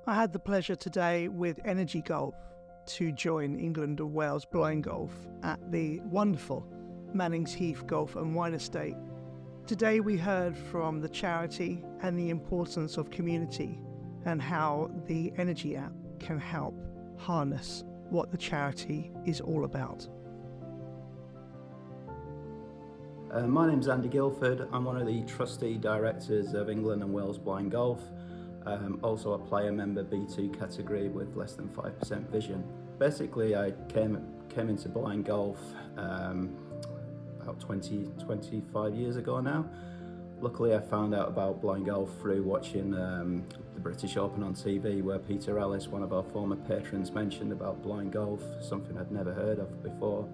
I had the pleasure today with Energy Golf to join England and Wales blind golf at the wonderful Mannings Heath Golf and Wine Estate. Today we heard from the charity and the importance of community and how the Energy app can help harness what the charity is all about. My name's Andy Guilford. I'm one of the trustee directors of England and Wales Blind Golf. Also a player member B2 category with less than 5% vision. Basically, I came into blind golf about 25 years ago now. Luckily, I found out about blind golf through watching the British Open on TV, where Peter Ellis, one of our former patrons, mentioned about blind golf, something I'd never heard of before.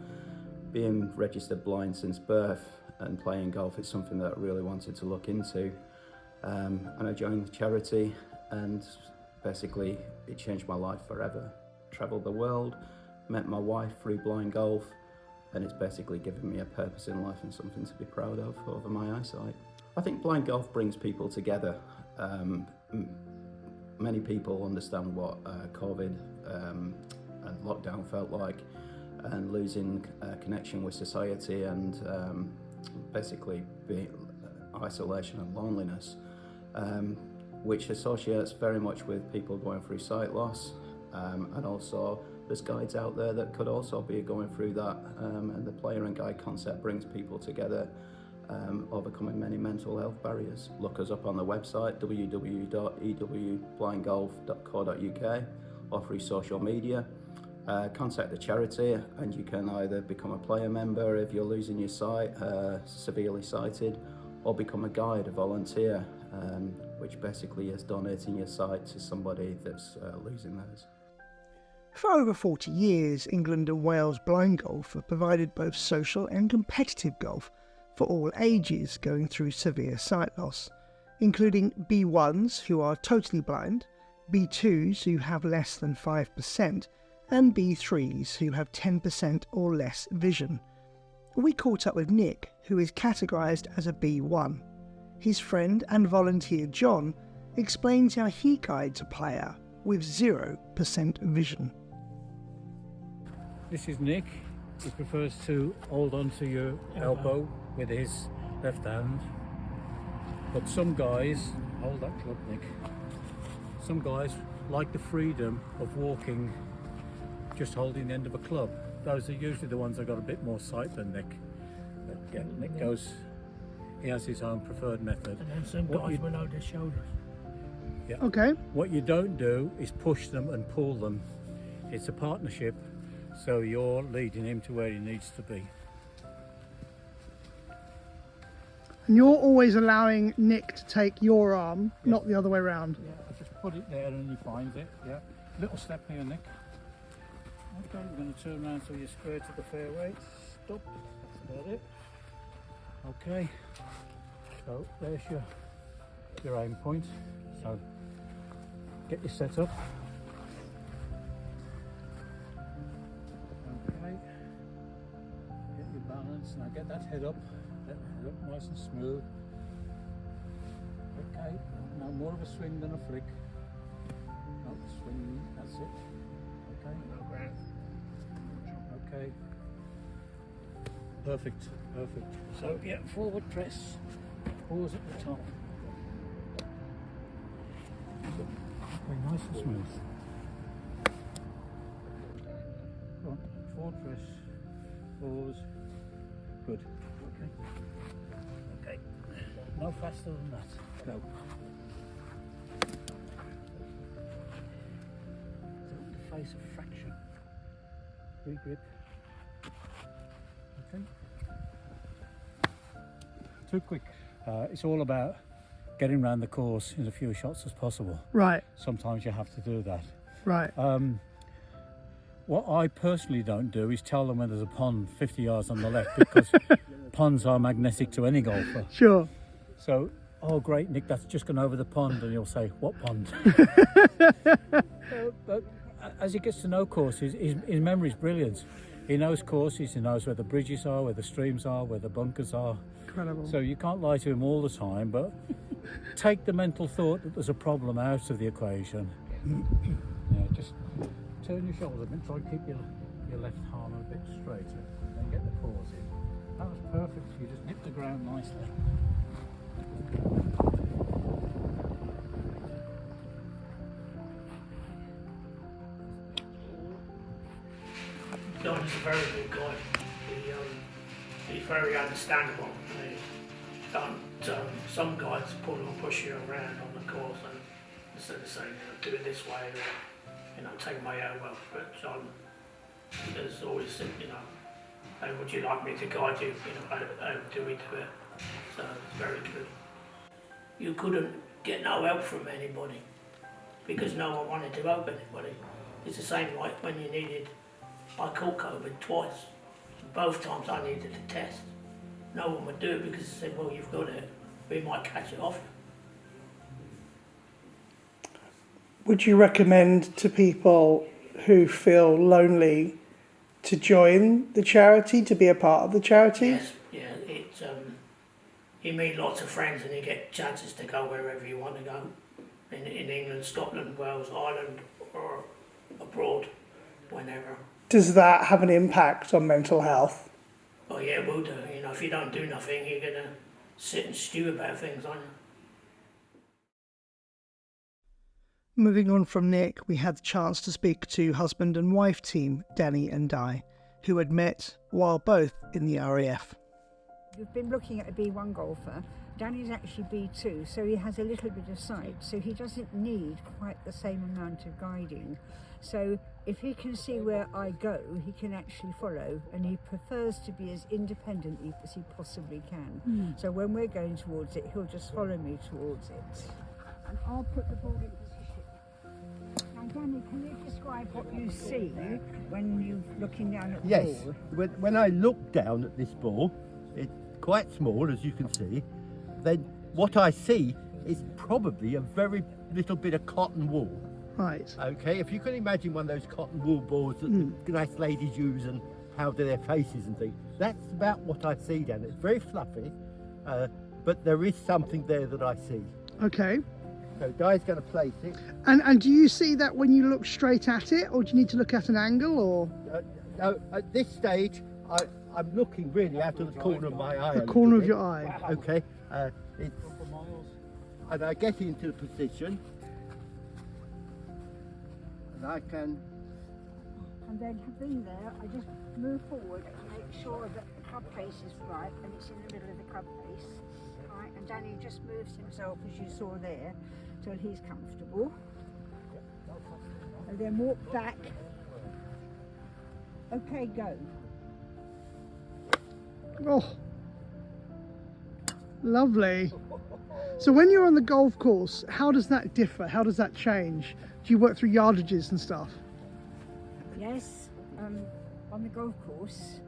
Being registered blind since birth and playing golf is something that I really wanted to look into. And I joined the charity, and basically it changed my life forever. Travelled the world, met my wife through blind golf, and it's basically given me a purpose in life and something to be proud of over my eyesight. I think blind golf brings people together. Many people understand what COVID and lockdown felt like, and losing connection with society, and basically isolation and loneliness, which associates very much with people going through sight loss, and also there's guides out there that could also be going through that, and the player and guide concept brings people together, overcoming many mental health barriers. Look us up on the website www.ewblindgolf.co.uk or through social media. Contact the charity, and you can either become a player member if you're losing your sight, severely sighted, or become a guide, a volunteer, which basically is donating your sight to somebody that's losing theirs. For over 40 years, England and Wales blind golf have provided both social and competitive golf for all ages going through severe sight loss, including B1s who are totally blind, B2s who have less than 5%, and B3s who have 10% or less vision. We caught up with Nick, who is categorised as a B1. His friend and volunteer John explains how he guides a player with 0% vision. This is Nick. He prefers to hold on to your elbow with his left hand. But some guys, hold that club, Nick. Some guys like the freedom of walking just holding the end of a club. Those are usually the ones that got a bit more sight than Nick. But yeah, Nick goes, he has his own preferred method. And then some guys below their shoulders. Yeah. Okay. What you don't do is push them and pull them. It's a partnership, so you're leading him to where he needs to be. And you're always allowing Nick to take your arm, not the other way around. Yeah, I just put it there and he finds it. Yeah. Little step here, Nick. Okay, we're going to turn around so you're square to the fairway. Stop. That's about it. Okay. So there's your aim point. So get your set up. Okay. Get your balance. Now get that head up. Get the head up nice and smooth. Okay. Now more of a swing than a flick. No, swing. That's it. Okay. Okay. Perfect. Perfect. So yeah, forward press. Pause at the top. Okay, nice and smooth. Go on. Forward press. Pause. Good. Okay. Okay. No faster than that. Go. Don't face a fraction. Re-grip. Okay. Too quick. It's all about getting around the course in as few shots as possible. Right, Sometimes you have to do that. right. What I personally don't do is tell them when there's a pond 50 yards on the left, because ponds are magnetic to any golfer. Sure. So, oh great, Nick, that's just gone over the pond, and you'll say, what pond? But as he gets to know courses, his memory's brilliant. He knows courses, he knows where the bridges are, where the streams are, where the bunkers are. Incredible. So you can't lie to him all the time, but take the mental thought that there's a problem out of the equation. Yeah, just turn your shoulders a bit, try and keep your left arm a bit straighter, then get the pause in. That was perfect, you just hit the ground nicely. Don is a very good guy. He's very understandable. He don't, some guys pull or push you around on the course and instead of saying, do it this way or, take my elbow. But John has always said, hey, would you like me to guide you? How do we do it? So it's very good. You couldn't get no help from anybody because no one wanted to help anybody. It's the same like when you needed, I caught COVID twice. Both times I needed a test. No one would do it because they said, well, you've got it. We might catch it off you. Would you recommend to people who feel lonely to join the charity, to be a part of the charity? Yes, yeah. You meet lots of friends and you get chances to go wherever you want to go. In England, Scotland, Wales, Ireland, or abroad, whenever. Does that have an impact on mental health? Oh yeah, it will do. If you don't do nothing, you're going to sit and stew about things, aren't you? Moving on from Nick, we had the chance to speak to husband and wife team, Danny and Di, who had met while both in the RAF. We've been looking at a B1 golfer. Danny's actually B2, so he has a little bit of sight, so he doesn't need quite the same amount of guiding. So if he can see where I go, he can actually follow, and he prefers to be as independent as he possibly can. So when we're going towards it, he'll just follow me towards it. And I'll put the ball in position. Now Danny, can you describe what you see when you're looking down at the ball? Yes, when I look down at this ball, it's quite small as you can see, then what I see is probably a very little bit of cotton wool. Right. Okay, if you can imagine one of those cotton wool balls that the nice ladies use and powder their faces and things, that's about what I see down there. It's very fluffy, but there is something there that I see. Okay. So Di's going to place it. And do you see that when you look straight at it, or do you need to look at an angle, or? No, at this stage, I'm looking really out of the corner of my eye. The corner of your eye. Okay, and I get into the position, and I can. And then being there, I just move forward to make sure that the club face is right and it's in the middle of the club face. Right, and Danny just moves himself, as you saw there, till he's comfortable. And then walk back. Okay, go. Oh, lovely. So when you're on the golf course, how does that differ? How does that change? Do you work through yardages and stuff? Yes, on the golf course,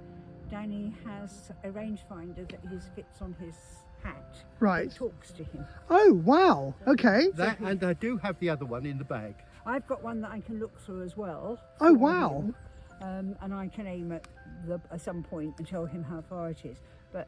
Danny has a rangefinder that he fits on his hat. Right. It talks to him. Oh, wow. Okay. That, and I do have the other one in the bag. I've got one that I can look through as well. Oh, for wow. him, and I can aim at some point and tell him how far it is. But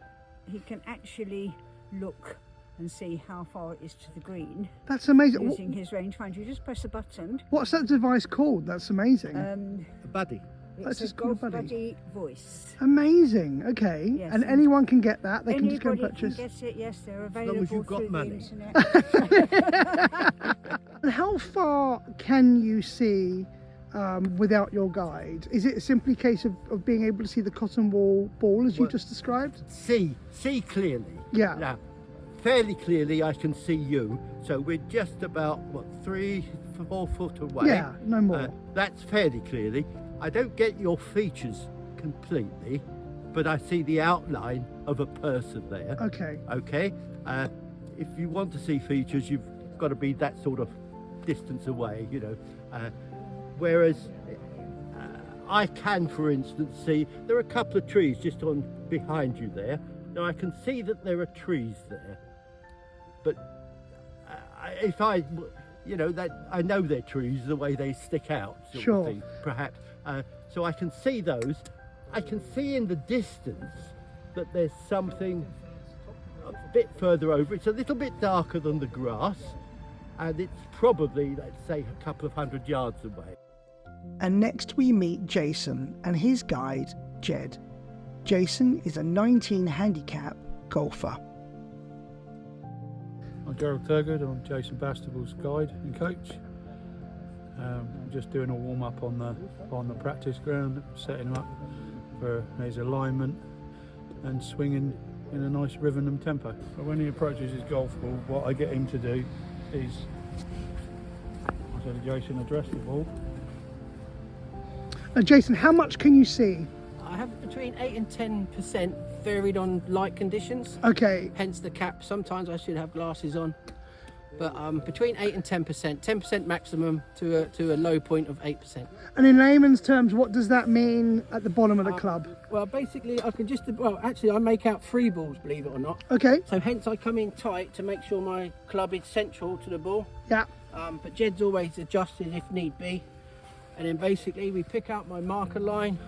he can actually look and see how far it is to the green. That's amazing. Using his rangefinder. You just press a button. What's that device called? That's amazing. A buddy. That's It's a just called Golf a buddy. Buddy voice. Amazing. Okay. Yes, and and anyone can get that. They can just go and Anybody can purchase. get it. Yes, they're long as available you've got through money. the internet. And how far can you see without your guide? Is it simply a case of being able to see the cotton wool ball as you just described? See clearly. Yeah. Now, fairly clearly I can see you, so we're just about, 3-4 foot away. Yeah, no more. That's fairly clearly. I don't get your features completely, but I see the outline of a person there. Okay. Okay? If you want to see features, you've got to be that sort of distance away, whereas I can, for instance, see there are a couple of trees just on behind you there. Now I can see that there are trees there, but if I, that I know they're trees the way they stick out, sort Sure. of thing, perhaps. So I can see those. I can see in the distance that there's something a bit further over. It's a little bit darker than the grass, and it's probably, let's say, a couple of 100 yards away. And next we meet Jason and his guide, Jed. Jason is a 19 handicap golfer. I'm Gerald Thurgood, I'm Jason Bastable's guide and coach. Just doing a warm up on the practice ground, setting him up for his alignment and swinging in a nice rhythm and tempo. But when he approaches his golf ball, what I get him to do is, I said to Jason, address the ball. Jason, how much can you see? I have between 8 and 10% varied on light conditions. Okay. Hence the cap. Sometimes I should have glasses on. But between 8 and 10%, 10% maximum to a low point of 8%. And in layman's terms, what does that mean at the bottom of the club? Well, basically, I can just, well, actually, I make out 3 balls, believe it or not. Okay. So hence I come in tight to make sure my club is central to the ball. Yeah. But Jed's always adjusted if need be. And then basically we pick out my marker line,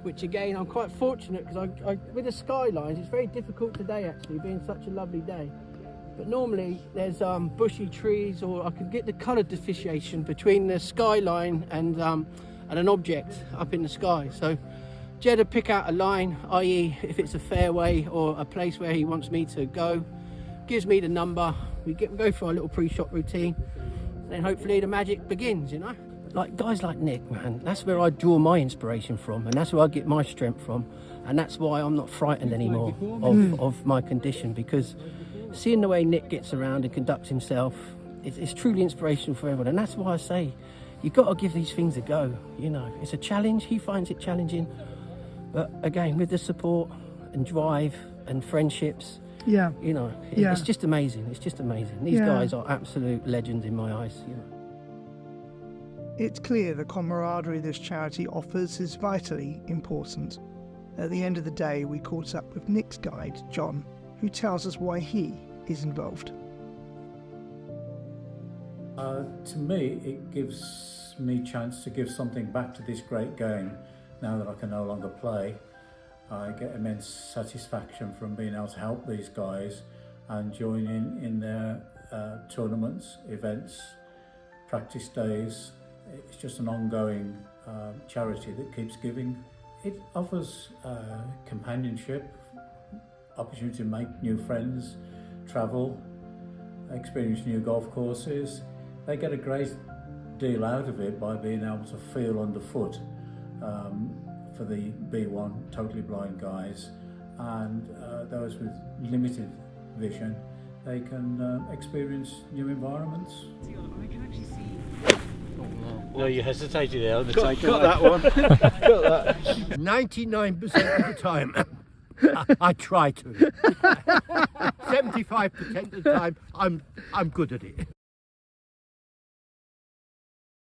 which again, I'm quite fortunate because I with the skylines, it's very difficult today actually, being such a lovely day. But normally there's bushy trees, or I could get the colour differentiation between the skyline and an object up in the sky. So Jed would pick out a line, i.e. if it's a fairway or a place where he wants me to go, gives me the number, we go for our little pre-shot routine, and then hopefully the magic begins, you know. Like guys like Nick, man, that's where I draw my inspiration from, and that's where I get my strength from, and that's why I'm not frightened anymore of my condition, because seeing the way Nick gets around and conducts himself, it's truly inspirational for everyone. And that's why I say you've got to give these things a go. You know, it's a challenge. He finds it challenging, but again, with the support and drive and friendships, yeah, you know, it's just amazing. It's just amazing. These guys are absolute legends in my eyes, you know. It's clear the camaraderie this charity offers is vitally important. At the end of the day, we caught up with Nick's guide, John, who tells us why he is involved. To me, it gives me a chance to give something back to this great game now that I can no longer play. I get immense satisfaction from being able to help these guys and join in their tournaments, events, practice days. It's just an ongoing charity that keeps giving. It offers companionship, opportunity to make new friends, travel, experience new golf courses. They get a great deal out of it by being able to feel underfoot for the B1 totally blind guys, and those with limited vision, they can experience new environments. No, you hesitated there on the Got that one. Got that. 99% of the time, I try to. 75% of the time, I'm good at it.